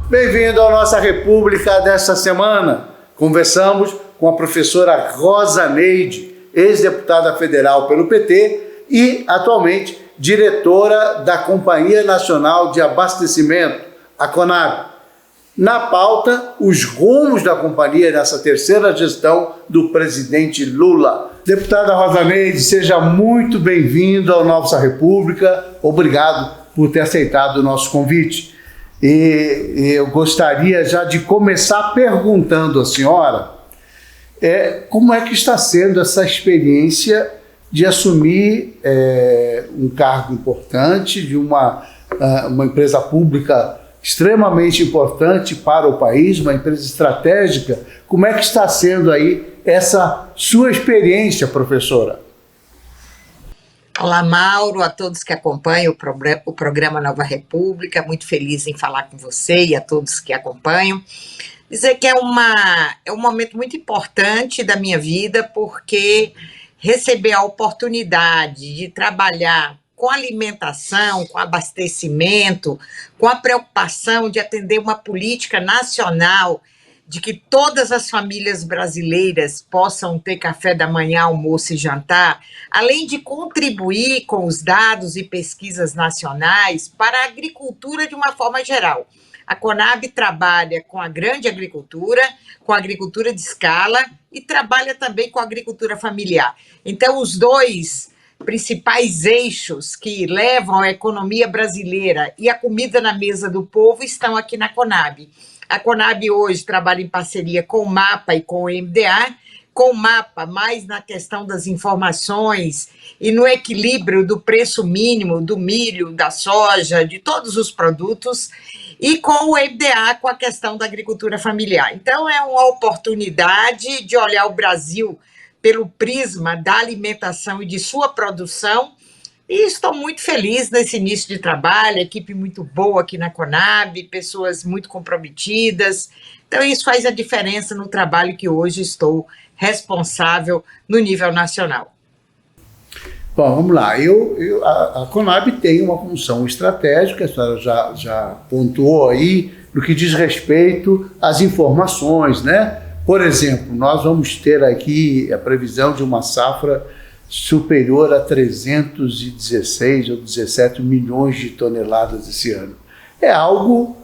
Bem-vindo à nossa República desta semana. Conversamos com a professora Rosa Neide, ex-deputada federal pelo PT e, atualmente, diretora da Companhia Nacional de Abastecimento, a CONAB. Na pauta, os rumos da companhia nessa terceira gestão do presidente Lula. Deputada Rosa Neide, seja muito bem-vinda à nossa República. Obrigado por ter aceitado o nosso convite. E eu gostaria já de começar perguntando à senhora como é que está sendo essa experiência de assumir um cargo importante de uma empresa pública extremamente importante para o país, uma empresa estratégica. Como é que está sendo aí essa sua experiência, professora? Olá, Mauro, a todos que acompanham o programa Nova República, muito feliz em falar com você e a todos que acompanham. Dizer que é um momento muito importante da minha vida, porque receber a oportunidade de trabalhar com alimentação, com abastecimento, com a preocupação de atender uma política nacional de que todas as famílias brasileiras possam ter café da manhã, almoço e jantar, além de contribuir com os dados e pesquisas nacionais para a agricultura de uma forma geral. A CONAB trabalha com a grande agricultura, com a agricultura de escala e trabalha também com a agricultura familiar. Então, os dois principais eixos que levam a economia brasileira e a comida na mesa do povo estão aqui na CONAB. A CONAB hoje trabalha em parceria com o MAPA e com o MDA, com o MAPA mais na questão das informações e no equilíbrio do preço mínimo do milho, da soja, de todos os produtos, e com o MDA com a questão da agricultura familiar. Então, é uma oportunidade de olhar o Brasil pelo prisma da alimentação e de sua produção. E estou muito feliz nesse início de trabalho, equipe muito boa aqui na CONAB, pessoas muito comprometidas. Então, isso faz a diferença no trabalho que hoje estou responsável no nível nacional. Bom, vamos lá. A CONAB tem uma função estratégica, a senhora já pontuou aí, no que diz respeito às informações, né? Por exemplo, nós vamos ter aqui a previsão de uma safra superior a 316 ou 17 milhões de toneladas esse ano. É algo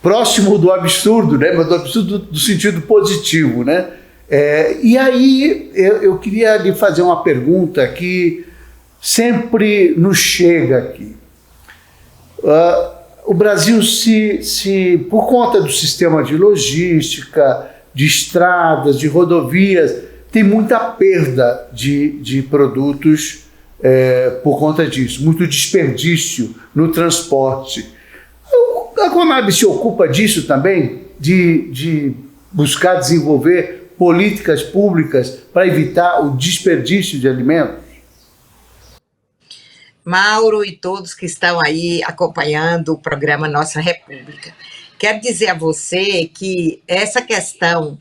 próximo do absurdo, né? Mas do absurdo do sentido positivo, né? E aí eu queria lhe fazer uma pergunta que sempre nos chega aqui. O Brasil, por conta do sistema de logística, de estradas, de rodovias, tem muita perda de produtos por conta disso, muito desperdício no transporte. A CONAB se ocupa disso também, de buscar desenvolver políticas públicas para evitar o desperdício de alimentos? Mauro e todos que estão aí acompanhando o programa Nossa República, quero dizer a você que essa questão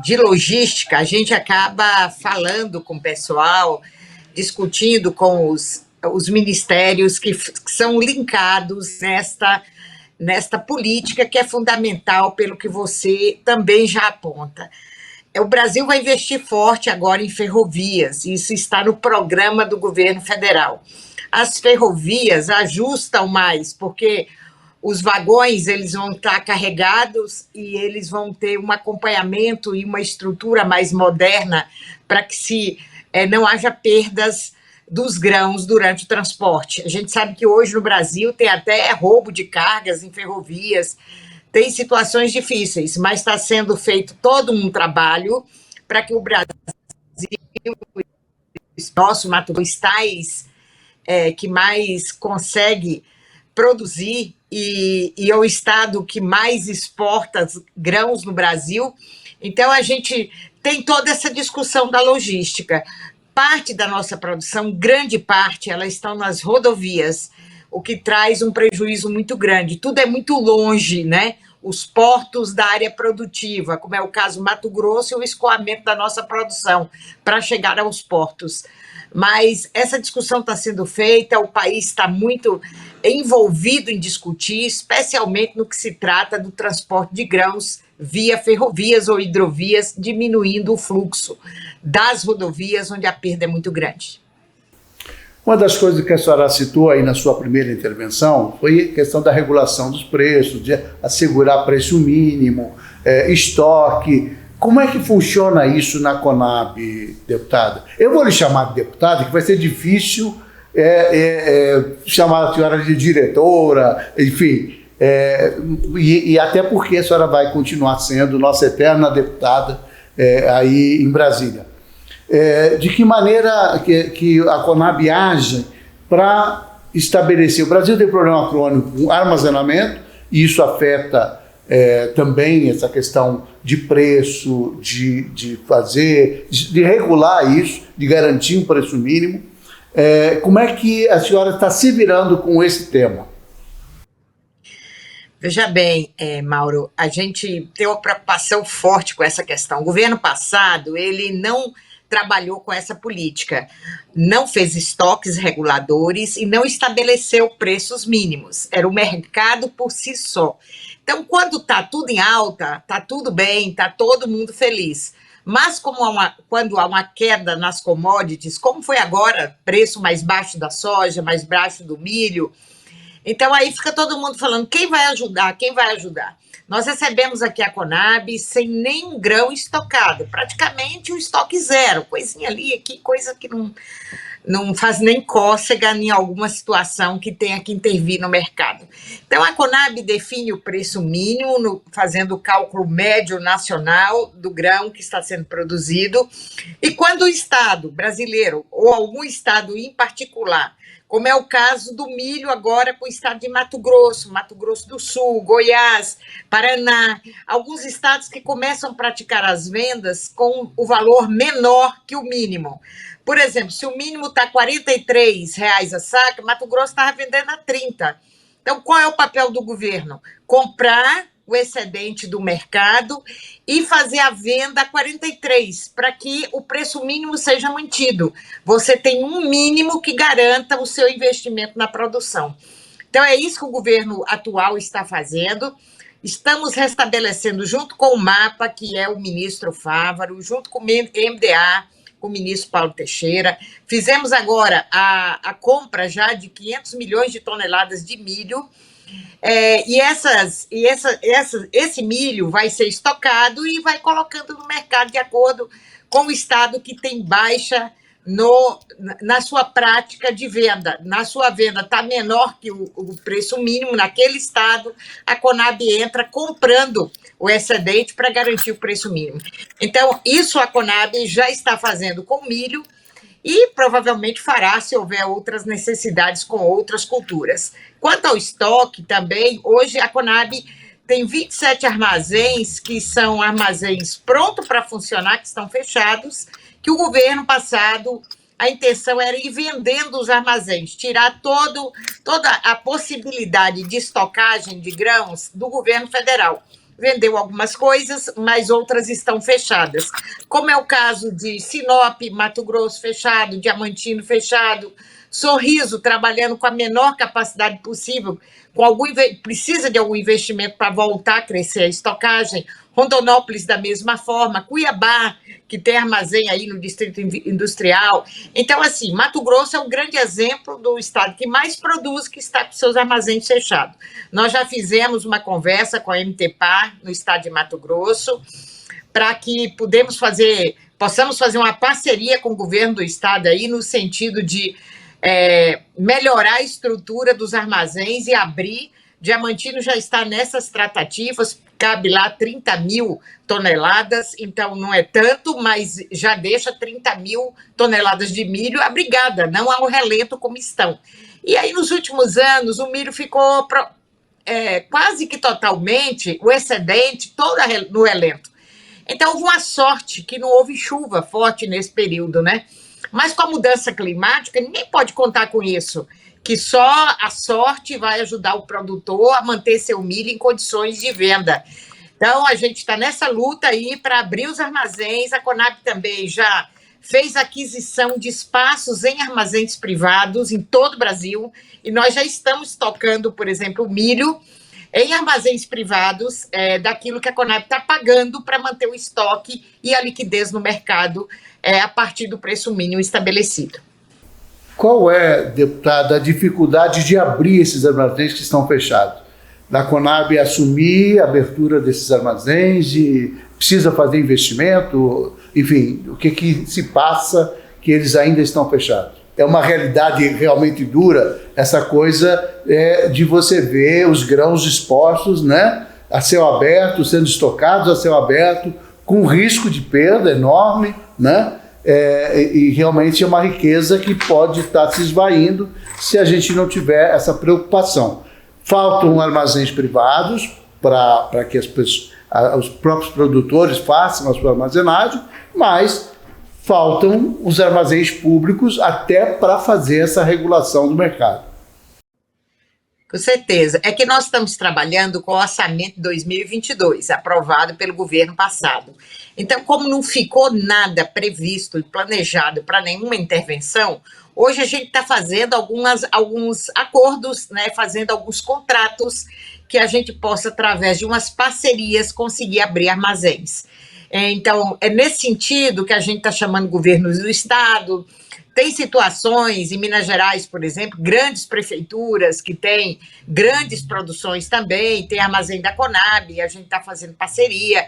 de logística, a gente acaba falando com o pessoal, discutindo com os ministérios que são linkados nesta política que é fundamental, pelo que você também já aponta. O Brasil vai investir forte agora em ferrovias, isso está no programa do governo federal. As ferrovias ajustam mais, porque os vagões eles vão estar carregados e eles vão ter um acompanhamento e uma estrutura mais moderna para que não haja perdas dos grãos durante o transporte. A gente sabe que hoje no Brasil tem até roubo de cargas em ferrovias, tem situações difíceis, mas está sendo feito todo um trabalho para que o Brasil, nosso Mato Grosso, tais que mais consegue produzir e é o estado que mais exporta grãos no Brasil. Então, a gente tem toda essa discussão da logística. Parte da nossa produção, grande parte, elas estão nas rodovias, o que traz um prejuízo muito grande. Tudo é muito longe, né? Os portos da área produtiva, como é o caso Mato Grosso, e o escoamento da nossa produção para chegar aos portos. Mas essa discussão está sendo feita, o país está muito envolvido em discutir, especialmente no que se trata do transporte de grãos via ferrovias ou hidrovias, diminuindo o fluxo das rodovias, onde a perda é muito grande. Uma das coisas que a senhora citou aí na sua primeira intervenção foi a questão da regulação dos preços, de assegurar preço mínimo, estoque. Como é que funciona isso na Conab, deputada? Eu vou lhe chamar de deputada, que vai ser difícil chamar a senhora de diretora, enfim, e até porque a senhora vai continuar sendo nossa eterna deputada aí em Brasília. De que maneira que a Conab age para estabelecer... O Brasil tem problema crônico com armazenamento, e isso afeta também essa questão de preço, de regular isso, de garantir um preço mínimo. Como é que a senhora está se virando com esse tema? Veja bem, Mauro, a gente tem uma preocupação forte com essa questão. O governo passado, ele não trabalhou com essa política, não fez estoques reguladores e não estabeleceu preços mínimos. Era o mercado por si só. Então, quando está tudo em alta, está tudo bem, está todo mundo feliz. Mas quando há uma queda nas commodities, como foi agora, preço mais baixo da soja, mais baixo do milho, então aí fica todo mundo falando, quem vai ajudar, quem vai ajudar? Nós recebemos aqui a Conab sem nenhum grão estocado, praticamente um estoque zero, coisinha ali, aqui, coisa que não faz nem cócega em alguma situação que tenha que intervir no mercado. Então, a Conab define o preço mínimo, fazendo o cálculo médio nacional do grão que está sendo produzido, e quando o Estado brasileiro, ou algum Estado em particular, como é o caso do milho agora com o estado de Mato Grosso do Sul, Goiás, Paraná, alguns estados que começam a praticar as vendas com o valor menor que o mínimo. Por exemplo, se o mínimo está R$ 43,00 a saca, Mato Grosso estava vendendo a 30. Então, qual é o papel do governo? Comprar o excedente do mercado e fazer a venda a 43, para que o preço mínimo seja mantido. Você tem um mínimo que garanta o seu investimento na produção. Então, é isso que o governo atual está fazendo. Estamos restabelecendo, junto com o MAPA, que é o ministro Fávaro, junto com o MDA, com o ministro Paulo Teixeira. Fizemos agora a compra já de 500 milhões de toneladas de milho, esse milho vai ser estocado e vai colocando no mercado de acordo com o estado que tem baixa na sua prática de venda. Na sua venda está menor que o preço mínimo naquele estado, a Conab entra comprando o excedente para garantir o preço mínimo. Então, isso a Conab já está fazendo com milho e provavelmente fará se houver outras necessidades com outras culturas. Quanto ao estoque também, hoje a Conab tem 27 armazéns, que são armazéns prontos para funcionar, que estão fechados, que o governo passado, a intenção era ir vendendo os armazéns, tirar toda a possibilidade de estocagem de grãos do governo federal. Vendeu algumas coisas, mas outras estão fechadas. Como é o caso de Sinop, Mato Grosso fechado, Diamantino fechado, Sorriso trabalhando com a menor capacidade possível, precisa de algum investimento para voltar a crescer a estocagem, Rondonópolis da mesma forma, Cuiabá, que tem armazém aí no Distrito Industrial. Então, assim, Mato Grosso é um grande exemplo do estado que mais produz, que está com seus armazéns fechados. Nós já fizemos uma conversa com a MTPAR no estado de Mato Grosso, para que possamos fazer uma parceria com o governo do estado aí, no sentido de melhorar a estrutura dos armazéns e abrir. Diamantino já está nessas tratativas, cabe lá 30 mil toneladas, então não é tanto, mas já deixa 30 mil toneladas de milho abrigada, não ao relento como estão. E aí, nos últimos anos, o milho ficou quase que totalmente, o excedente, todo no relento. Então, houve uma sorte que não houve chuva forte nesse período, né? Mas com a mudança climática, ninguém pode contar com isso, que só a sorte vai ajudar o produtor a manter seu milho em condições de venda. Então, a gente está nessa luta aí para abrir os armazéns. A Conab também já fez aquisição de espaços em armazéns privados em todo o Brasil, e nós já estamos tocando, por exemplo, o milho em armazéns privados, daquilo que a Conab está pagando para manter o estoque e a liquidez no mercado a partir do preço mínimo estabelecido. Qual é, deputada, a dificuldade de abrir esses armazéns que estão fechados? Da Conab assumir a abertura desses armazéns e precisa fazer investimento? Enfim, o que se passa que eles ainda estão fechados? É uma realidade realmente dura, essa coisa de você ver os grãos expostos, né, a céu aberto, sendo estocados a céu aberto, com risco de perda enorme, né? E realmente é uma riqueza que pode estar se esvaindo se a gente não tiver essa preocupação. Faltam armazéns privados para que os próprios produtores façam a sua armazenagem, mas faltam os armazéns públicos até para fazer essa regulação do mercado. Com certeza. É que nós estamos trabalhando com o orçamento de 2022, aprovado pelo governo passado. Então, como não ficou nada previsto e planejado para nenhuma intervenção, hoje a gente está fazendo alguns acordos, né, fazendo alguns contratos que a gente possa, através de umas parcerias, conseguir abrir armazéns. Então, é nesse sentido que a gente está chamando governos do Estado. Tem situações, em Minas Gerais, por exemplo, grandes prefeituras que têm grandes produções também, tem armazém da Conab, a gente está fazendo parceria,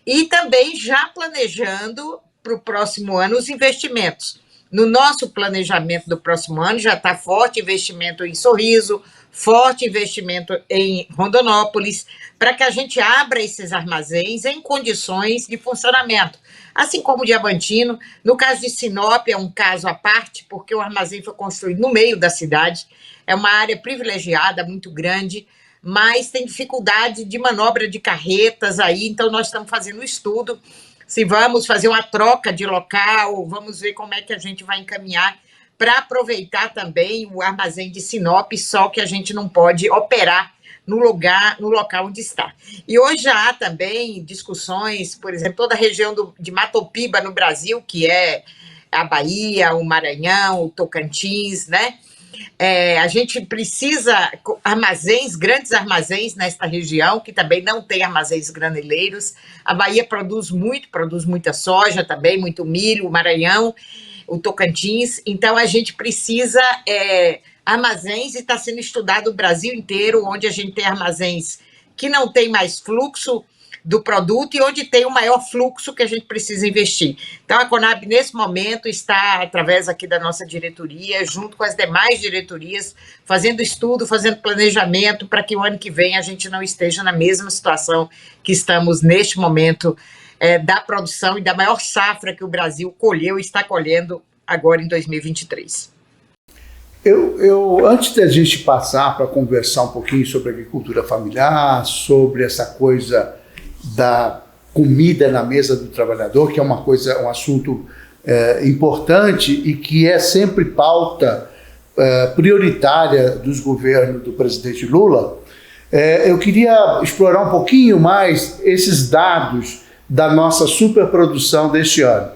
e também já planejando para o próximo ano os investimentos. No nosso planejamento do próximo ano já está forte investimento em Sorriso, forte investimento em Rondonópolis, para que a gente abra esses armazéns em condições de funcionamento. Assim como o Diamantino, no caso de Sinop é um caso à parte, porque o armazém foi construído no meio da cidade, é uma área privilegiada, muito grande, mas tem dificuldade de manobra de carretas aí, então nós estamos fazendo um estudo, se vamos fazer uma troca de local, vamos ver como é que a gente vai encaminhar para aproveitar também o armazém de Sinop, só que a gente não pode operar no local onde está. E hoje já há também discussões, por exemplo, toda a região de Matopiba no Brasil, que é a Bahia, o Maranhão, o Tocantins, né? A gente precisa armazéns, grandes armazéns nesta região, que também não tem armazéns graneleiros. A Bahia produz muita soja também, muito milho, o Maranhão, o Tocantins. Então, a gente precisa armazéns, e está sendo estudado o Brasil inteiro, onde a gente tem armazéns que não tem mais fluxo do produto e onde tem o maior fluxo que a gente precisa investir. Então, a Conab, nesse momento, está, através aqui da nossa diretoria, junto com as demais diretorias, fazendo estudo, fazendo planejamento, para que o ano que vem a gente não esteja na mesma situação que estamos neste momento da produção e da maior safra que o Brasil colheu e está colhendo agora em 2023. Antes da gente passar para conversar um pouquinho sobre agricultura familiar, sobre essa coisa da comida na mesa do trabalhador, que é um assunto importante e que é sempre pauta prioritária dos governos do presidente Lula, eu queria explorar um pouquinho mais esses dados da nossa superprodução deste ano,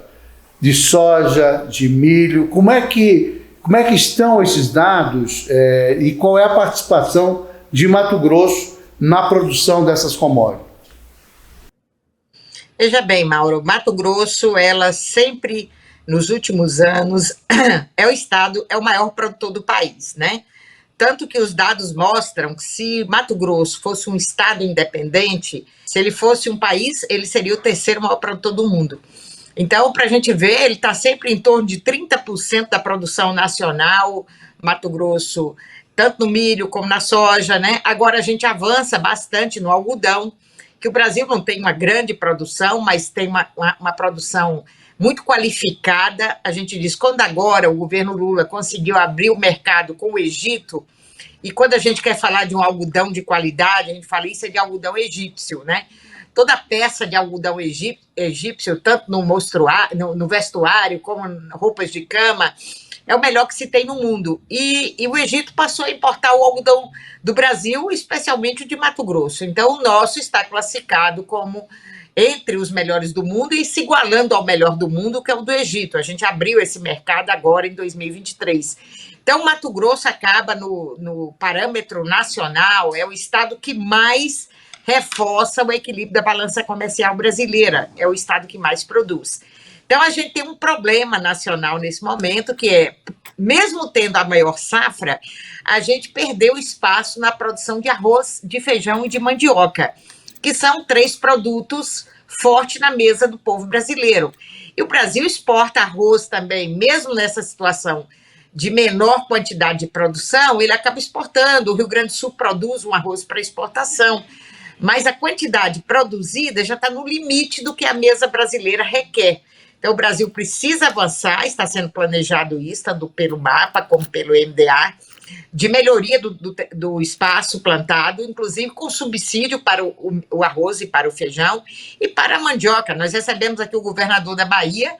de soja, de milho. Como é que estão esses dados e qual é a participação de Mato Grosso na produção dessas commodities? Veja bem, Mauro, Mato Grosso, ela sempre, nos últimos anos, é o maior produtor do país, né? Tanto que os dados mostram que se Mato Grosso fosse um estado independente, se ele fosse um país, ele seria o terceiro maior produtor do mundo. Então, para a gente ver, ele está sempre em torno de 30% da produção nacional, Mato Grosso, tanto no milho como na soja, né? Agora a gente avança bastante no algodão, que o Brasil não tem uma grande produção, mas tem uma produção muito qualificada. A gente diz, quando agora o governo Lula conseguiu abrir o mercado com o Egito, e quando a gente quer falar de um algodão de qualidade, a gente fala isso é de algodão egípcio, né? Toda peça de algodão egípcio, tanto no vestuário como roupas de cama, é o melhor que se tem no mundo. E o Egito passou a importar o algodão do Brasil, especialmente o de Mato Grosso. Então, o nosso está classificado como entre os melhores do mundo e se igualando ao melhor do mundo, que é o do Egito. A gente abriu esse mercado agora em 2023. Então, Mato Grosso acaba no parâmetro nacional, é o estado que mais reforça o equilíbrio da balança comercial brasileira, é o estado que mais produz. Então, a gente tem um problema nacional nesse momento, que é, mesmo tendo a maior safra, a gente perdeu espaço na produção de arroz, de feijão e de mandioca, que são 3 produtos fortes na mesa do povo brasileiro. E o Brasil exporta arroz também, mesmo nessa situação de menor quantidade de produção, ele acaba exportando. O Rio Grande do Sul produz um arroz para exportação, mas a quantidade produzida já está no limite do que a mesa brasileira requer. Então, o Brasil precisa avançar, está sendo planejado isso, tanto pelo MAPA como pelo MDA, de melhoria do espaço plantado, inclusive com subsídio para o arroz e para o feijão e para a mandioca. Nós recebemos aqui o governador da Bahia,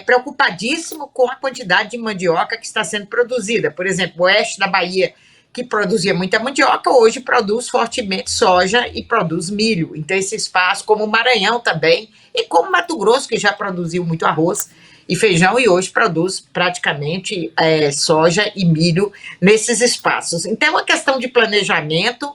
preocupadíssimo com a quantidade de mandioca que está sendo produzida. Por exemplo, o oeste da Bahia, que produzia muita mandioca, hoje produz fortemente soja e produz milho. Então, esse espaço, como o Maranhão também, e como Mato Grosso, que já produziu muito arroz e feijão, e hoje produz praticamente soja e milho nesses espaços. Então, é uma questão de planejamento.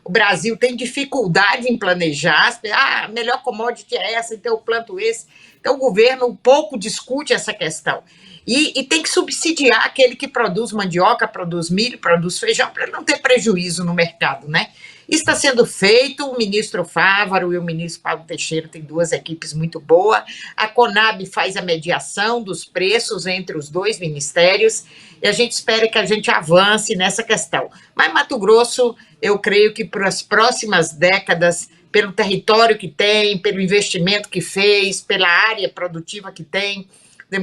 O Brasil tem dificuldade em planejar. A melhor commodity é essa, então eu planto esse. Então, o governo pouco discute essa questão. E tem que subsidiar aquele que produz mandioca, produz milho, produz feijão, para não ter prejuízo no mercado, né? Isso está sendo feito, o ministro Fávaro e o ministro Paulo Teixeira têm 2 equipes muito boas, a Conab faz a mediação dos preços entre os 2 ministérios, e a gente espera que a gente avance nessa questão. Mas Mato Grosso, eu creio que para as próximas décadas, pelo território que tem, pelo investimento que fez, pela área produtiva que tem,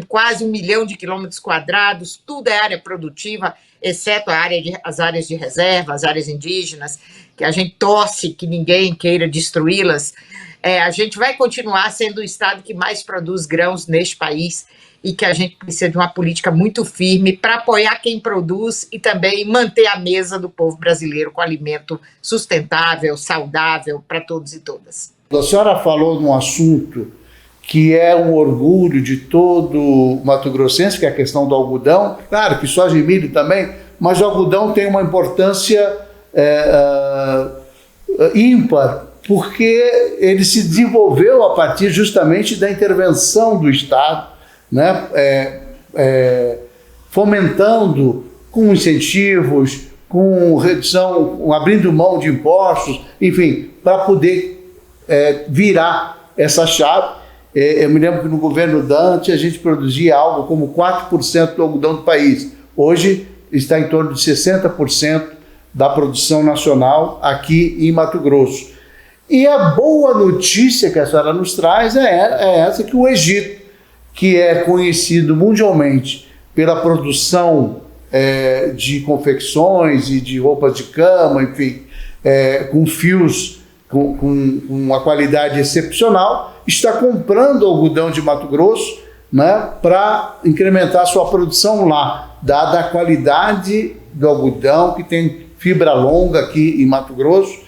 quase 1 milhão de quilômetros quadrados, tudo é área produtiva, exceto as áreas de reserva, as áreas indígenas, que a gente torce que ninguém queira destruí-las. A gente vai continuar sendo o estado que mais produz grãos neste país e que a gente precisa de uma política muito firme para apoiar quem produz e também manter a mesa do povo brasileiro com alimento sustentável, saudável para todos e todas. A senhora falou num assunto que é um orgulho de todo mato-grossense, que é a questão do algodão. Claro que soja e milho também, mas o algodão tem uma importância ímpar, porque ele se desenvolveu a partir justamente da intervenção do Estado, né? Fomentando com incentivos, com redução, abrindo mão de impostos, enfim, para poder virar essa chave. Eu me lembro que no governo Dante a gente produzia algo como 4% do algodão do país. Hoje está em torno de 60% da produção nacional aqui em Mato Grosso. E a boa notícia que a senhora nos traz é essa, que o Egito, que é conhecido mundialmente pela produção de confecções e de roupas de cama, enfim, com fios com uma qualidade excepcional, está comprando algodão de Mato Grosso, né, para incrementar sua produção lá, dada a qualidade do algodão, que tem fibra longa aqui em Mato Grosso.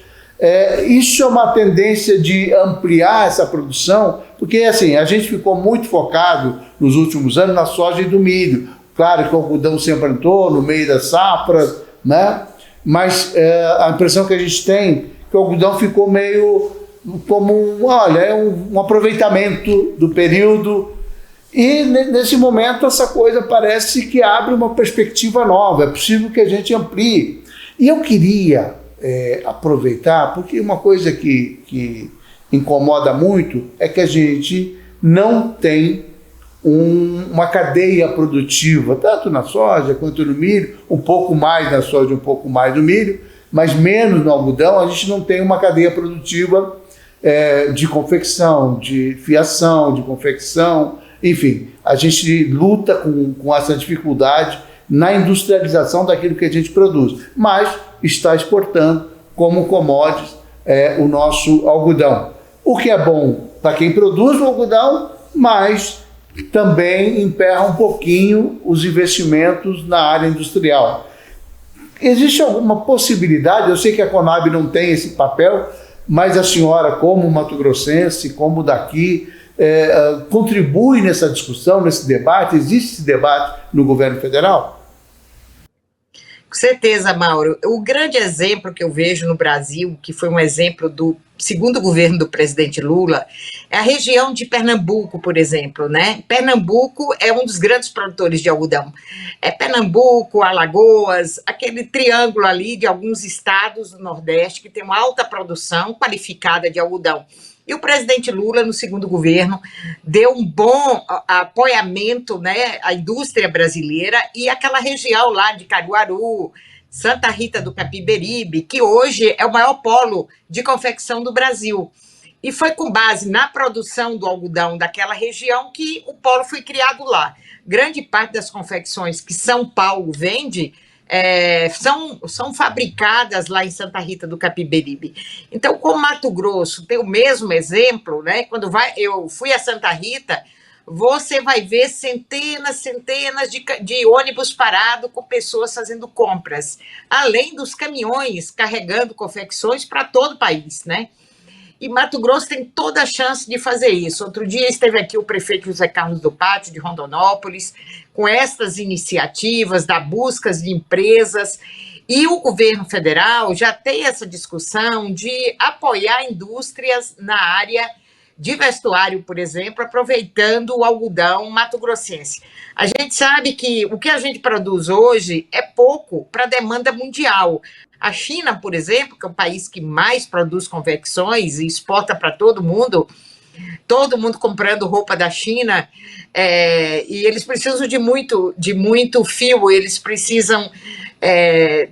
Isso é uma tendência de ampliar essa produção, porque assim, a gente ficou muito focado nos últimos anos na soja e do milho. Claro que o algodão sempre entrou no meio das safras, né? Mas a impressão que a gente tem é que o algodão ficou meio como um aproveitamento do período, e nesse momento essa coisa parece que abre uma perspectiva nova, é possível que a gente amplie. E eu queria aproveitar, porque uma coisa que incomoda muito é que a gente não tem uma cadeia produtiva, tanto na soja quanto no milho, um pouco mais na soja, um pouco mais no milho, mas menos no algodão. A gente não tem uma cadeia produtiva de confecção, de fiação, de confecção, enfim, a gente luta com essa dificuldade na industrialização daquilo que a gente produz, mas está exportando como commodities o nosso algodão. O que é bom para quem produz o algodão, mas também emperra um pouquinho os investimentos na área industrial. Existe alguma possibilidade, eu sei que a Conab não tem esse papel, mas a senhora, como mato-grossense, como daqui, contribui nessa discussão, nesse debate? Existe esse debate no governo federal? Com certeza, Mauro. O grande exemplo que eu vejo no Brasil, que foi um exemplo do segundo governo do presidente Lula, é a região de Pernambuco, por exemplo, né? Pernambuco é um dos grandes produtores de algodão. É Pernambuco, Alagoas, aquele triângulo ali de alguns estados do Nordeste que tem uma alta produção qualificada de algodão. E o presidente Lula, no segundo governo, deu um bom apoiamento, né, à indústria brasileira e aquela região lá de Caruaru, Santa Rita do Capiberibe, que hoje é o maior polo de confecção do Brasil. E foi com base na produção do algodão daquela região que o polo foi criado lá. Grande parte das confecções que São Paulo vende são fabricadas lá em Santa Rita do Capiberibe. Então, como Mato Grosso tem o mesmo exemplo, né? Quando eu fui a Santa Rita, você vai ver centenas de ônibus parados com pessoas fazendo compras, além dos caminhões carregando confecções para todo o país, né? E Mato Grosso tem toda a chance de fazer isso. Outro dia esteve aqui o prefeito José Carlos do Pátio, de Rondonópolis, com estas iniciativas da busca de empresas, e o governo federal já tem essa discussão de apoiar indústrias na área de vestuário, por exemplo, aproveitando o algodão mato-grossense. A gente sabe que o que a gente produz hoje é pouco para a demanda mundial. A China, por exemplo, que é o país que mais produz confecções e exporta para todo mundo comprando roupa da China, e eles precisam de muito fio, eles precisam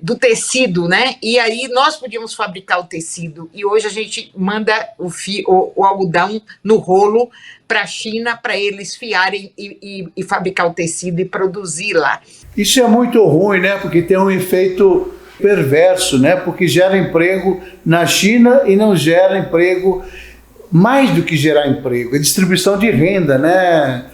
do tecido, né? E aí nós podíamos fabricar o tecido, e hoje a gente manda o algodão no rolo para a China, para eles fiarem e fabricar o tecido e produzir lá. Isso é muito ruim, né? Porque tem um efeito perverso, né? Porque gera emprego na China e não gera emprego, mais do que gerar emprego, é distribuição de renda, né?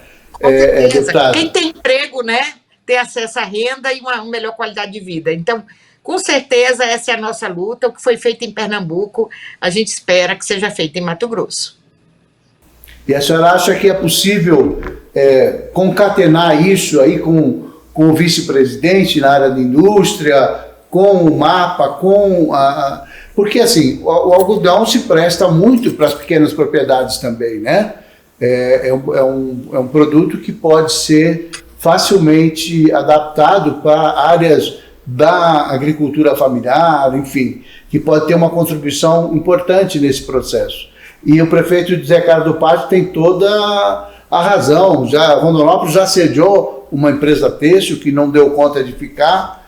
Quem tem emprego, né, tem acesso à renda e uma melhor qualidade de vida. Então, com certeza, essa é a nossa luta. O que foi feito em Pernambuco, a gente espera que seja feito em Mato Grosso. E a senhora acha que é possível concatenar isso aí com o vice-presidente na área da indústria, com o MAPA, porque assim, o algodão se presta muito para as pequenas propriedades também, né? É um produto que pode ser facilmente adaptado para áreas da agricultura familiar, enfim, que pode ter uma contribuição importante nesse processo. E o prefeito José Carlos do Pátio tem toda a razão. Rondonópolis já sediou uma empresa têxtil que não deu conta de ficar,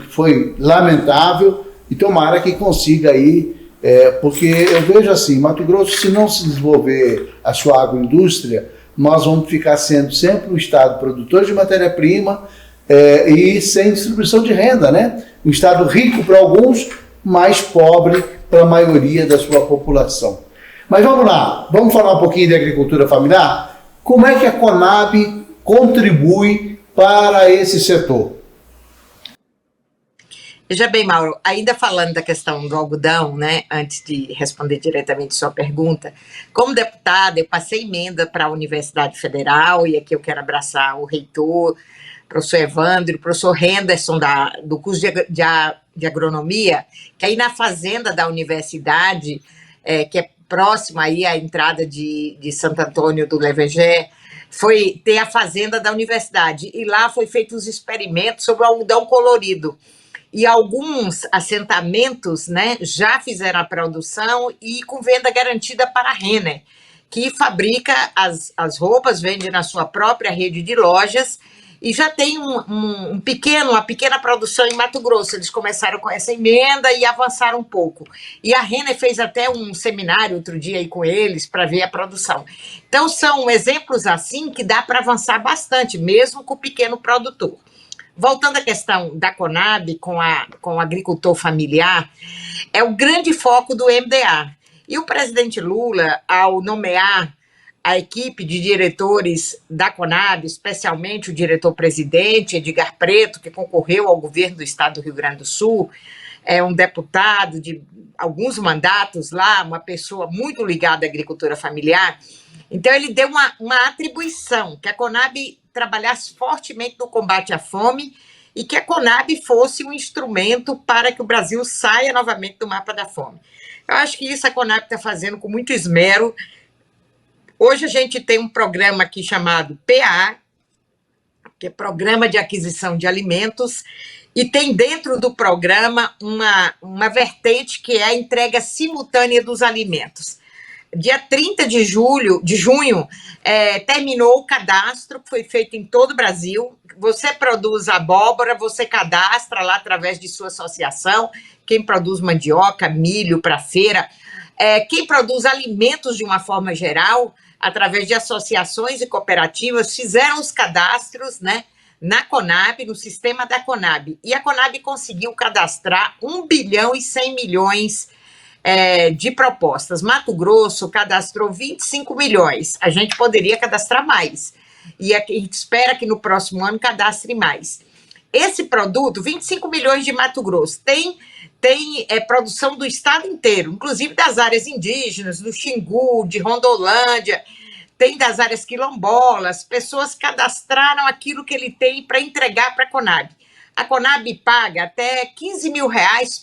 foi lamentável, e tomara que consiga aí, porque eu vejo assim, Mato Grosso, se não se desenvolver a sua agroindústria, nós vamos ficar sendo sempre um estado produtor de matéria-prima e sem distribuição de renda, né? Um estado rico para alguns, mas pobre para a maioria da sua população. Mas vamos lá, vamos falar um pouquinho de agricultura familiar? Como é que a Conab contribui para esse setor? Veja bem, Mauro, ainda falando da questão do algodão, né, antes de responder diretamente sua pergunta, como deputada, eu passei emenda para a Universidade Federal, e aqui eu quero abraçar o reitor, professor Evandro, o professor Henderson, do curso de agronomia, que aí na fazenda da universidade, que é próxima aí à entrada de Santo Antônio do Levegé, tem a fazenda da universidade, e lá foi feitos os experimentos sobre o algodão colorido. E alguns assentamentos, né, já fizeram a produção e com venda garantida para a Renner, que fabrica as roupas, vende na sua própria rede de lojas e já tem uma pequena produção em Mato Grosso. Eles começaram com essa emenda e avançaram um pouco. E a Renner fez até um seminário outro dia aí com eles para ver a produção. Então, são exemplos assim que dá para avançar bastante, mesmo com o pequeno produtor. Voltando à questão da Conab com o agricultor familiar, é o grande foco do MDA. E o presidente Lula, ao nomear a equipe de diretores da Conab, especialmente o diretor-presidente, Edgar Preto, que concorreu ao governo do estado do Rio Grande do Sul, é um deputado de alguns mandatos lá, uma pessoa muito ligada à agricultura familiar. Então, ele deu uma atribuição, que a Conab trabalhasse fortemente no combate à fome e que a Conab fosse um instrumento para que o Brasil saia novamente do mapa da fome. Eu acho que isso a Conab está fazendo com muito esmero. Hoje a gente tem um programa aqui chamado PA, que é Programa de Aquisição de Alimentos, e tem dentro do programa uma vertente que é a entrega simultânea dos alimentos. Dia 30 de junho, terminou o cadastro que foi feito em todo o Brasil. Você produz abóbora, você cadastra lá através de sua associação, quem produz mandioca, milho para feira, quem produz alimentos de uma forma geral, através de associações e cooperativas, fizeram os cadastros, né, na Conab, no sistema da Conab. E a Conab conseguiu cadastrar 1 bilhão e 100 milhões de propostas. Mato Grosso cadastrou 25 milhões. A gente poderia cadastrar mais. E a gente espera que no próximo ano cadastre mais. Esse produto, 25 milhões de Mato Grosso, tem produção do estado inteiro, inclusive das áreas indígenas, do Xingu, de Rondolândia, tem das áreas quilombolas. Pessoas cadastraram aquilo que ele tem para entregar para a Conab. A Conab paga até R$15 mil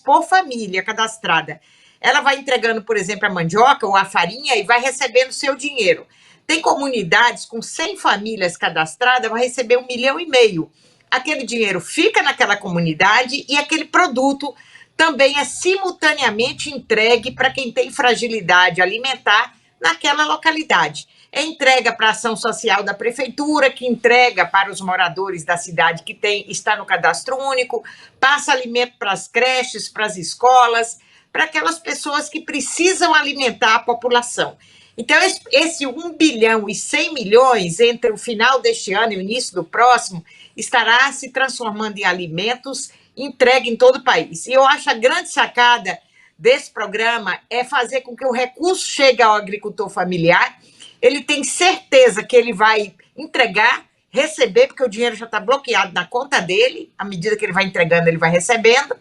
por família cadastrada. Ela vai entregando, por exemplo, a mandioca ou a farinha e vai recebendo seu dinheiro. Tem comunidades com 100 famílias cadastradas, vai receber 1,5 milhão. Aquele dinheiro fica naquela comunidade e aquele produto também é simultaneamente entregue para quem tem fragilidade alimentar naquela localidade. É entrega para a ação social da prefeitura, que entrega para os moradores da cidade que está no cadastro único, passa alimento para as creches, para as escolas, para aquelas pessoas que precisam alimentar a população. Então, esse 1 bilhão e 100 milhões, entre o final deste ano e o início do próximo, estará se transformando em alimentos entregue em todo o país. E eu acho a grande sacada desse programa é fazer com que o recurso chegue ao agricultor familiar, ele tem certeza que ele vai entregar, receber, porque o dinheiro já está bloqueado na conta dele, à medida que ele vai entregando, ele vai recebendo,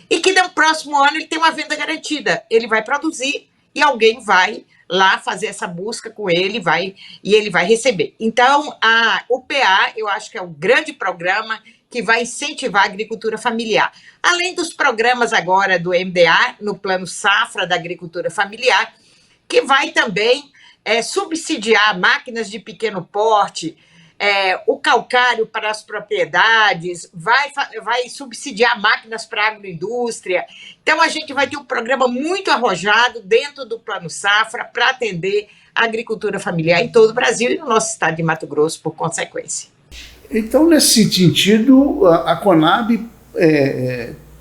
e que no próximo ano ele tem uma venda garantida. Ele vai produzir e alguém vai lá fazer essa busca com ele e ele vai receber. Então, o PA, eu acho que é um grande programa que vai incentivar a agricultura familiar. Além dos programas agora do MDA, no Plano Safra da Agricultura Familiar, que vai também subsidiar máquinas de pequeno porte, o calcário para as propriedades, vai subsidiar máquinas para a agroindústria. Então, a gente vai ter um programa muito arrojado dentro do Plano Safra para atender a agricultura familiar em todo o Brasil e no nosso estado de Mato Grosso, por consequência. Então, nesse sentido, a Conab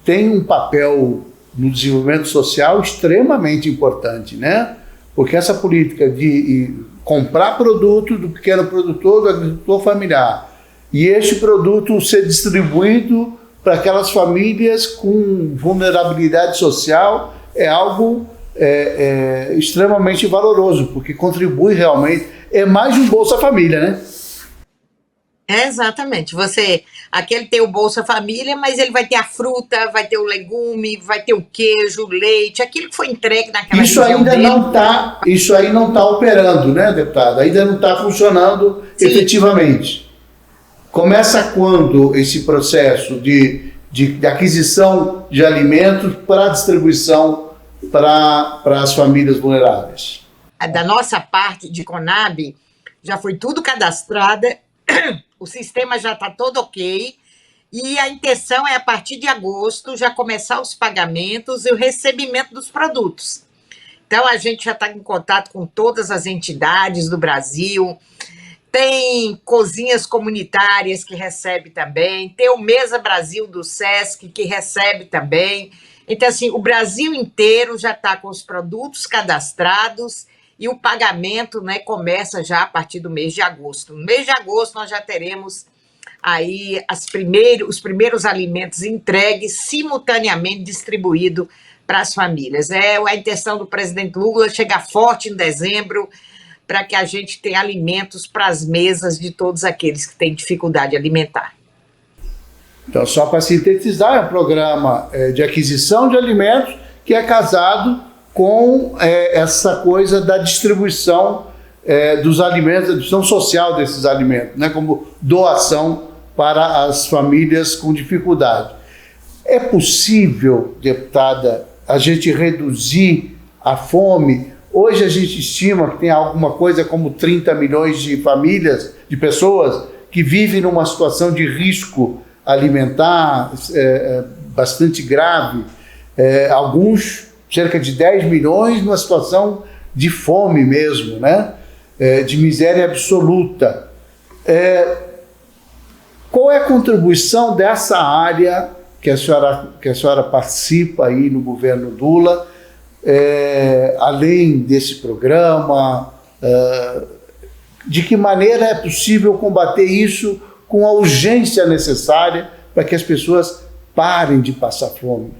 tem um papel no desenvolvimento social extremamente importante, né? Porque essa política de comprar produto do pequeno produtor, do agricultor familiar, e este produto ser distribuído para aquelas famílias com vulnerabilidade social é algo extremamente valoroso, porque contribui realmente, é mais de um Bolsa Família, né? Exatamente. Aqui ele tem o Bolsa Família, mas ele vai ter a fruta, vai ter o legume, vai ter o queijo, o leite, aquilo que foi entregue naquela Isso aí não está operando, né, deputada? Ainda não está funcionando. Sim. Efetivamente. Começa quando esse processo de aquisição de alimentos para distribuição para as famílias vulneráveis? Da nossa parte de Conab, já foi tudo cadastrada, o sistema já está todo ok, e a intenção é, a partir de agosto, já começar os pagamentos e o recebimento dos produtos. Então, a gente já está em contato com todas as entidades do Brasil, tem cozinhas comunitárias que recebe também, tem o Mesa Brasil do SESC que recebe também. Então, assim, o Brasil inteiro já está com os produtos cadastrados e o pagamento, né, começa já a partir do mês de agosto. No mês de agosto, nós já teremos aí os primeiros alimentos entregues, simultaneamente distribuídos para as famílias. A intenção do presidente Lula chegar forte em dezembro para que a gente tenha alimentos para as mesas de todos aqueles que têm dificuldade alimentar. Então, só para sintetizar, é um programa de aquisição de alimentos que é casado com essa coisa da distribuição dos alimentos, da distribuição social desses alimentos, né, como doação para as famílias com dificuldade. É possível, deputada, a gente reduzir a fome? Hoje a gente estima que tem alguma coisa como 30 milhões de famílias, de pessoas que vivem numa situação de risco alimentar bastante grave. Alguns, cerca de 10 milhões, numa situação de fome mesmo, né? De miséria absoluta. Qual é a contribuição dessa área que a senhora participa aí no governo Lula, além desse programa? De que maneira é possível combater isso com a urgência necessária para que as pessoas parem de passar fome?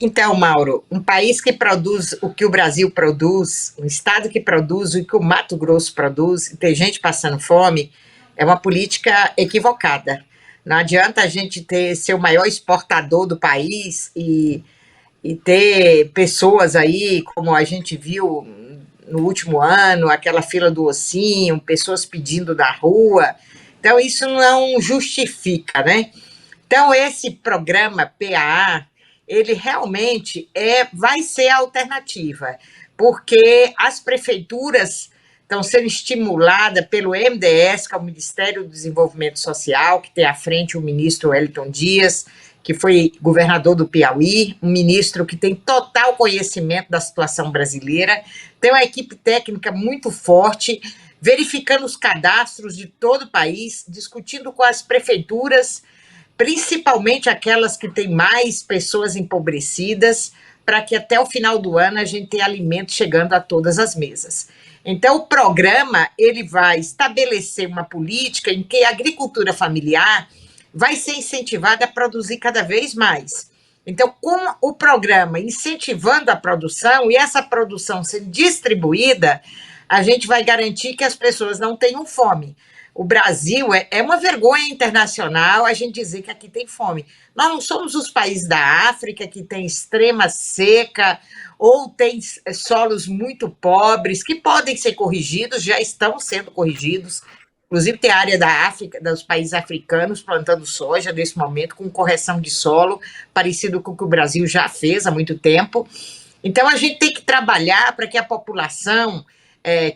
Então, Mauro, um país que produz o que o Brasil produz, um estado que produz o que o Mato Grosso produz, e tem gente passando fome, é uma política equivocada. Não adianta a gente ser o maior exportador do país e ter pessoas aí, como a gente viu no último ano, aquela fila do ossinho, pessoas pedindo na rua. Então, isso não justifica, né? Então, esse programa PAA, ele realmente vai ser a alternativa, porque as prefeituras estão sendo estimuladas pelo MDS, que é o Ministério do Desenvolvimento Social, que tem à frente o ministro Wellington Dias, que foi governador do Piauí, um ministro que tem total conhecimento da situação brasileira, tem uma equipe técnica muito forte, verificando os cadastros de todo o país, discutindo com as prefeituras, principalmente aquelas que têm mais pessoas empobrecidas, para que até o final do ano a gente tenha alimento chegando a todas as mesas. Então, o programa ele vai estabelecer uma política em que a agricultura familiar vai ser incentivada a produzir cada vez mais. Então, com o programa incentivando a produção e essa produção sendo distribuída, a gente vai garantir que as pessoas não tenham fome. O Brasil é uma vergonha internacional a gente dizer que aqui tem fome. Nós não somos os países da África que tem extrema seca ou tem solos muito pobres que podem ser corrigidos, já estão sendo corrigidos. Inclusive tem área da África, dos países africanos plantando soja nesse momento com correção de solo, parecido com o que o Brasil já fez há muito tempo. Então a gente tem que trabalhar para que a população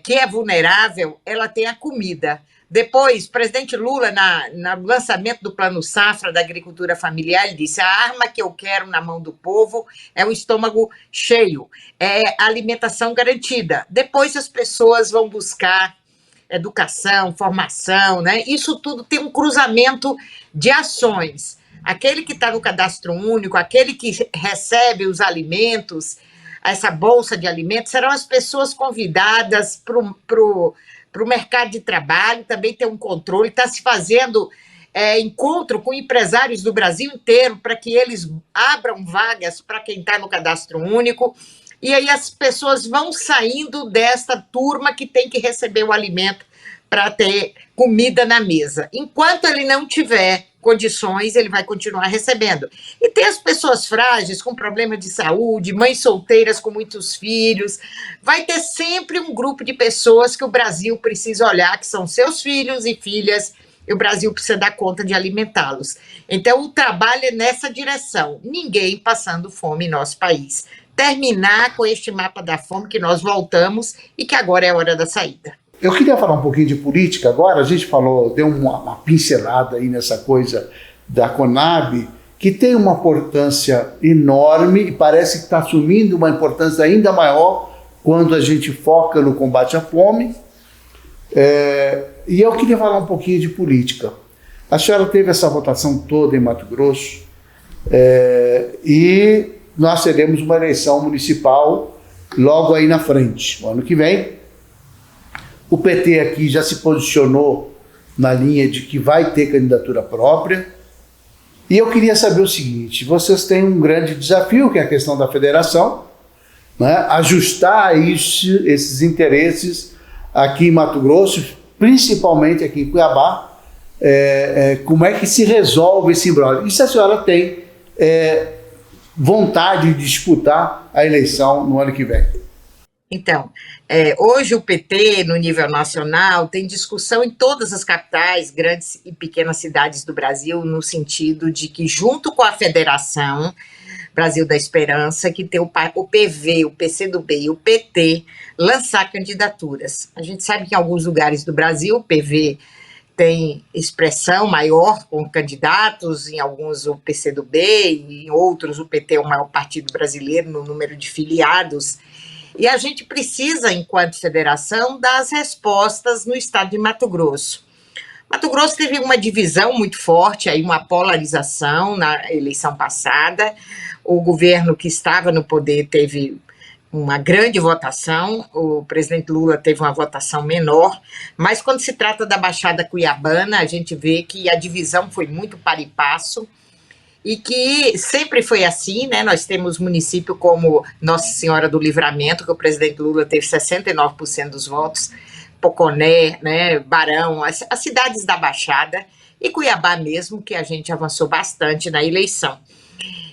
que é vulnerável, ela tenha comida. Depois, o presidente Lula, no lançamento do Plano Safra da Agricultura Familiar, ele disse: a arma que eu quero na mão do povo é o estômago cheio, é a alimentação garantida. Depois as pessoas vão buscar educação, formação, né? Isso tudo tem um cruzamento de ações. Aquele que está no cadastro único, aquele que recebe os alimentos, essa bolsa de alimentos, serão as pessoas convidadas para o mercado de trabalho, também tem um controle, está se fazendo encontro com empresários do Brasil inteiro para que eles abram vagas para quem está no cadastro único, e aí as pessoas vão saindo desta turma que tem que receber o alimento para ter comida na mesa. Enquanto ele não tiver condições, ele vai continuar recebendo. E tem as pessoas frágeis, com problema de saúde, mães solteiras com muitos filhos, vai ter sempre um grupo de pessoas que o Brasil precisa olhar, que são seus filhos e filhas, e o Brasil precisa dar conta de alimentá-los. Então, o trabalho é nessa direção, ninguém passando fome em nosso país. Terminar com este mapa da fome que nós voltamos e que agora é a hora da saída. Eu queria falar um pouquinho de política agora. A gente falou, deu uma pincelada aí nessa coisa da Conab, que tem uma importância enorme e parece que está assumindo uma importância ainda maior quando a gente foca no combate à fome. E eu queria falar um pouquinho de política. A senhora teve essa votação toda em Mato Grosso e nós teremos uma eleição municipal logo aí na frente, no ano que vem. O PT aqui já se posicionou na linha de que vai ter candidatura própria. E eu queria saber o seguinte: vocês têm um grande desafio, que é a questão da federação, né? Ajustar esses interesses aqui em Mato Grosso, principalmente aqui em Cuiabá, como é que se resolve esse imbróglio. E se a senhora tem vontade de disputar a eleição no ano que vem? Então, hoje o PT, no nível nacional, tem discussão em todas as capitais, grandes e pequenas cidades do Brasil, no sentido de que, junto com a Federação Brasil da Esperança, que tem o PV, o PCdoB e o PT, lançar candidaturas. A gente sabe que em alguns lugares do Brasil o PV tem expressão maior com candidatos, em alguns o PCdoB, e em outros o PT é o maior partido brasileiro no número de filiados. E a gente precisa, enquanto federação, dar as respostas no estado de Mato Grosso. Mato Grosso teve uma divisão muito forte, aí uma polarização na eleição passada. O governo que estava no poder teve uma grande votação, o presidente Lula teve uma votação menor, mas quando se trata da Baixada Cuiabana, a gente vê que a divisão foi muito par e passo, e que sempre foi assim, né? Nós temos município como Nossa Senhora do Livramento, que o presidente Lula teve 69% dos votos, Poconé, né, Barão, as cidades da Baixada, e Cuiabá mesmo, que a gente avançou bastante na eleição.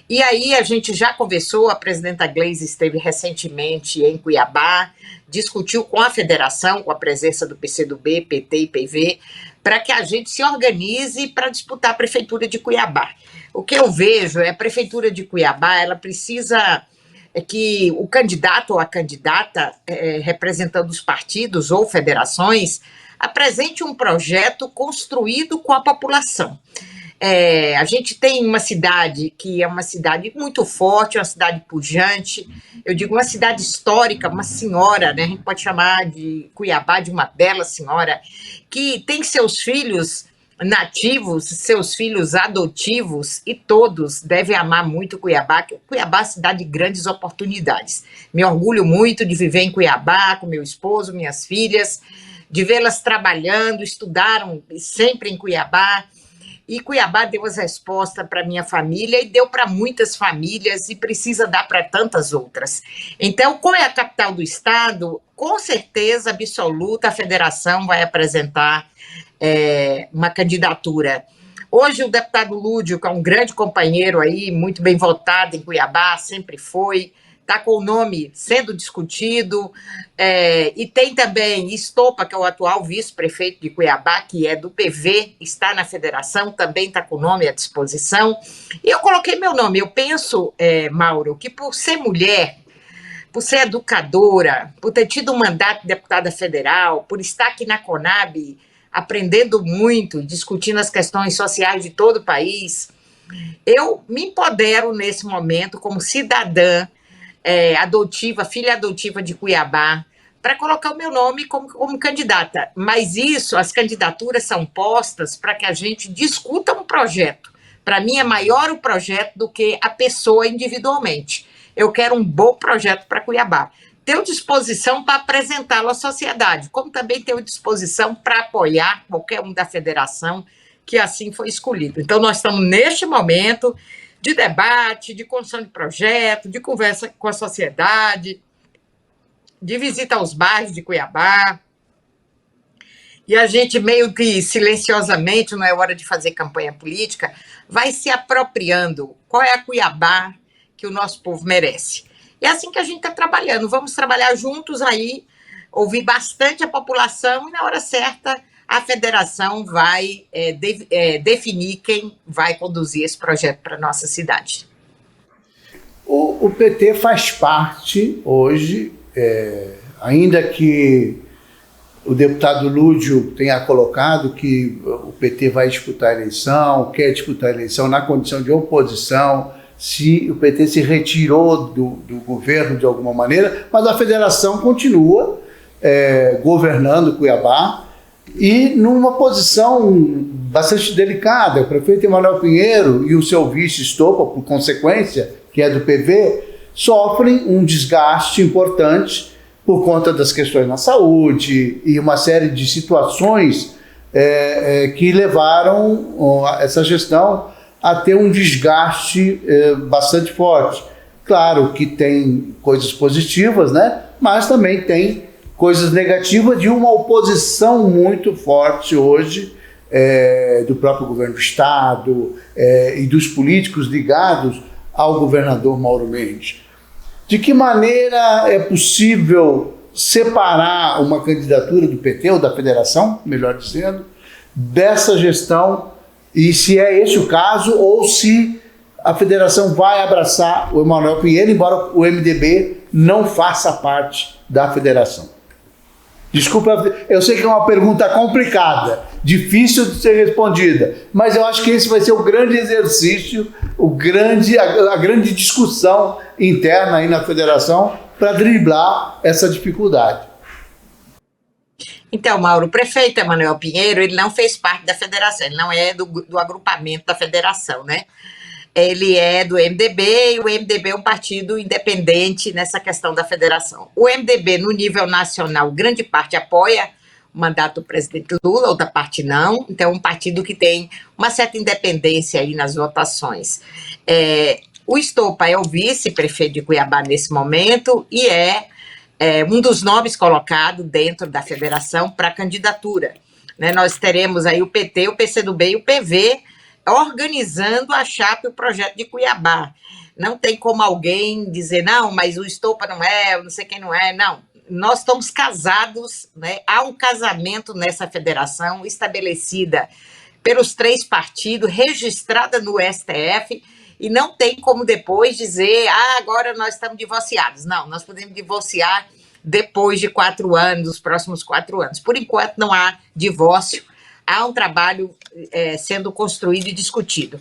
E aí a gente já conversou, a presidenta Gleisi esteve recentemente em Cuiabá, discutiu com a federação, com a presença do PCdoB, PT e PV, para que a gente se organize para disputar a prefeitura de Cuiabá. O que eu vejo é a prefeitura de Cuiabá, ela precisa que o candidato ou a candidata, representando os partidos ou federações, apresente um projeto construído com a população. A gente tem uma cidade que é uma cidade muito forte, uma cidade pujante, eu digo uma cidade histórica, uma senhora, né? A gente pode chamar de Cuiabá de uma bela senhora, que tem seus filhos nativos, seus filhos adotivos, e todos devem amar muito Cuiabá, que Cuiabá é uma cidade de grandes oportunidades. Me orgulho muito de viver em Cuiabá com meu esposo, minhas filhas, de vê-las trabalhando, estudaram sempre em Cuiabá, e Cuiabá deu as respostas para minha família e deu para muitas famílias e precisa dar para tantas outras. Então, como é a capital do estado, com certeza absoluta a federação vai apresentar uma candidatura. Hoje o deputado Lúdio, que é um grande companheiro aí, muito bem votado em Cuiabá, sempre foi, está com o nome sendo discutido, e tem também Estopa, que é o atual vice-prefeito de Cuiabá, que é do PV, está na federação, também está com o nome à disposição, e eu coloquei meu nome. Eu penso, Mauro, que por ser mulher, por ser educadora, por ter tido um mandato de deputada federal, por estar aqui na Conab, aprendendo muito, discutindo as questões sociais de todo o país, eu me empodero nesse momento como cidadã adotiva, filha adotiva de Cuiabá, para colocar o meu nome como candidata. Mas as candidaturas são postas para que a gente discuta um projeto. Para mim é maior o projeto do que a pessoa individualmente. Eu quero um bom projeto para Cuiabá. Tenho disposição para apresentá-lo à sociedade, como também tenho disposição para apoiar qualquer um da federação que assim foi escolhido. Então, nós estamos neste momento de debate, de construção de projeto, de conversa com a sociedade, de visita aos bairros de Cuiabá. E a gente meio que silenciosamente, não é hora de fazer campanha política, vai se apropriando. Qual é a Cuiabá que o nosso povo merece? E é assim que a gente está trabalhando. Vamos trabalhar juntos aí, ouvir bastante a população e, na hora certa, a federação vai definir quem vai conduzir esse projeto para a nossa cidade. O PT faz parte hoje, ainda que o deputado Lúdio tenha colocado que o PT vai disputar a eleição, quer disputar a eleição na condição de oposição, se o PT se retirou do governo de alguma maneira, mas a federação continua governando Cuiabá e numa posição bastante delicada. O prefeito Emanuel Pinheiro e o seu vice Estopa, por consequência, que é do PV, sofrem um desgaste importante por conta das questões na saúde e uma série de situações que levaram essa gestão a ter um desgaste bastante forte. Claro que tem coisas positivas, né? Mas também tem coisas negativas de uma oposição muito forte hoje do próprio governo do Estado e dos políticos ligados ao governador Mauro Mendes. De que maneira é possível separar uma candidatura do PT, ou da federação, melhor dizendo, dessa gestão, e se é esse o caso, ou se a federação vai abraçar o Emanuel Pinheiro, embora o MDB não faça parte da federação? Desculpa, eu sei que é uma pergunta complicada, difícil de ser respondida, mas eu acho que esse vai ser o grande exercício, a grande discussão interna aí na federação para driblar essa dificuldade. Então, Mauro, o prefeito Emanuel Pinheiro, ele não fez parte da federação, ele não é do agrupamento da federação, né? Ele é do MDB, e o MDB é um partido independente nessa questão da federação. O MDB, no nível nacional, grande parte apoia o mandato do presidente Lula, outra parte não. Então, é um partido que tem uma certa independência aí nas votações. O Estopa é o vice-prefeito de Cuiabá nesse momento e é um dos nomes colocados dentro da federação para candidatura. Né? Nós teremos aí o PT, o PCdoB e o PV organizando a chapa e o projeto de Cuiabá. Não tem como alguém dizer, não, mas o Estopa não é, não sei quem não é, não. Nós estamos casados, né? Há um casamento nessa federação estabelecida pelos 3 partidos, registrada no STF, e não tem como depois dizer, agora nós estamos divorciados. Não, nós podemos divorciar depois de 4 anos, os próximos 4 anos. Por enquanto não há divórcio, há um trabalho sendo construído e discutido.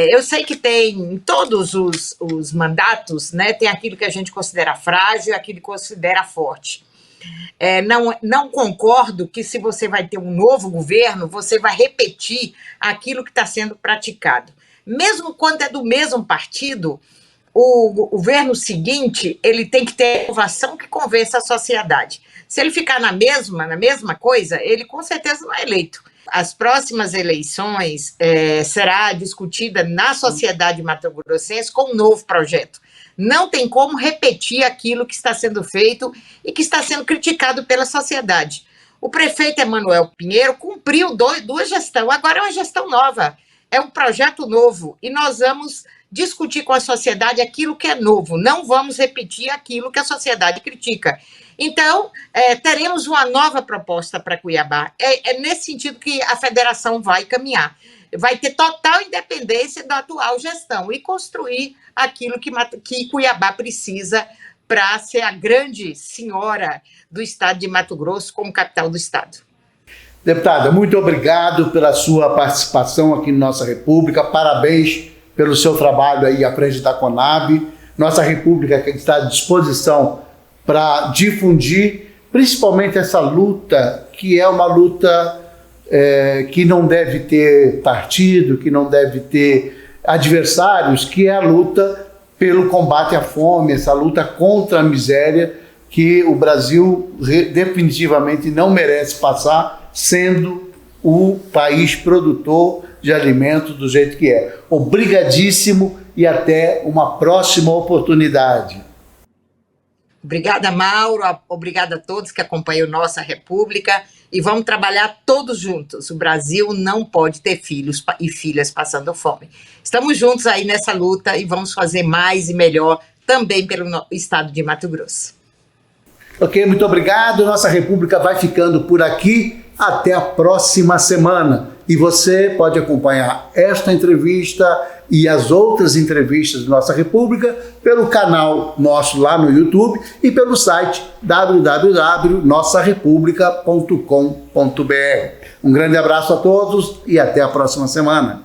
Eu sei que tem em todos os mandatos, né, tem aquilo que a gente considera frágil e aquilo que considera forte. Não concordo que se você vai ter um novo governo, você vai repetir aquilo que está sendo praticado. Mesmo quando é do mesmo partido, o governo seguinte ele tem que ter inovação que convença a sociedade. Se ele ficar na mesma coisa, ele com certeza não é eleito. As próximas eleições será discutida na sociedade mato-grossense com um novo projeto. Não tem como repetir aquilo que está sendo feito e que está sendo criticado pela sociedade. O prefeito Emanuel Pinheiro cumpriu 2 gestões, agora é uma gestão nova, é um projeto novo, e nós vamos discutir com a sociedade aquilo que é novo, não vamos repetir aquilo que a sociedade critica. Então, teremos uma nova proposta para Cuiabá. É nesse sentido que a federação vai caminhar. Vai ter total independência da atual gestão e construir aquilo que Cuiabá precisa para ser a grande senhora do estado de Mato Grosso como capital do estado. Deputada, muito obrigado pela sua participação aqui na nossa República. Parabéns pelo seu trabalho aí à frente da Conab. Nossa República está à disposição para difundir principalmente essa luta, que é uma luta que não deve ter partido, que não deve ter adversários, que é a luta pelo combate à fome, essa luta contra a miséria que o Brasil definitivamente não merece passar, sendo o país produtor de alimentos do jeito que é. Obrigadíssimo e até uma próxima oportunidade. Obrigada, Mauro. Obrigada a todos que acompanham Nossa República. E vamos trabalhar todos juntos. O Brasil não pode ter filhos e filhas passando fome. Estamos juntos aí nessa luta e vamos fazer mais e melhor também pelo estado de Mato Grosso. Ok, muito obrigado. Nossa República vai ficando por aqui. Até a próxima semana. E você pode acompanhar esta entrevista e as outras entrevistas de Nossa República pelo canal nosso lá no YouTube e pelo site www.nossarepublica.com.br. Um grande abraço a todos e até a próxima semana.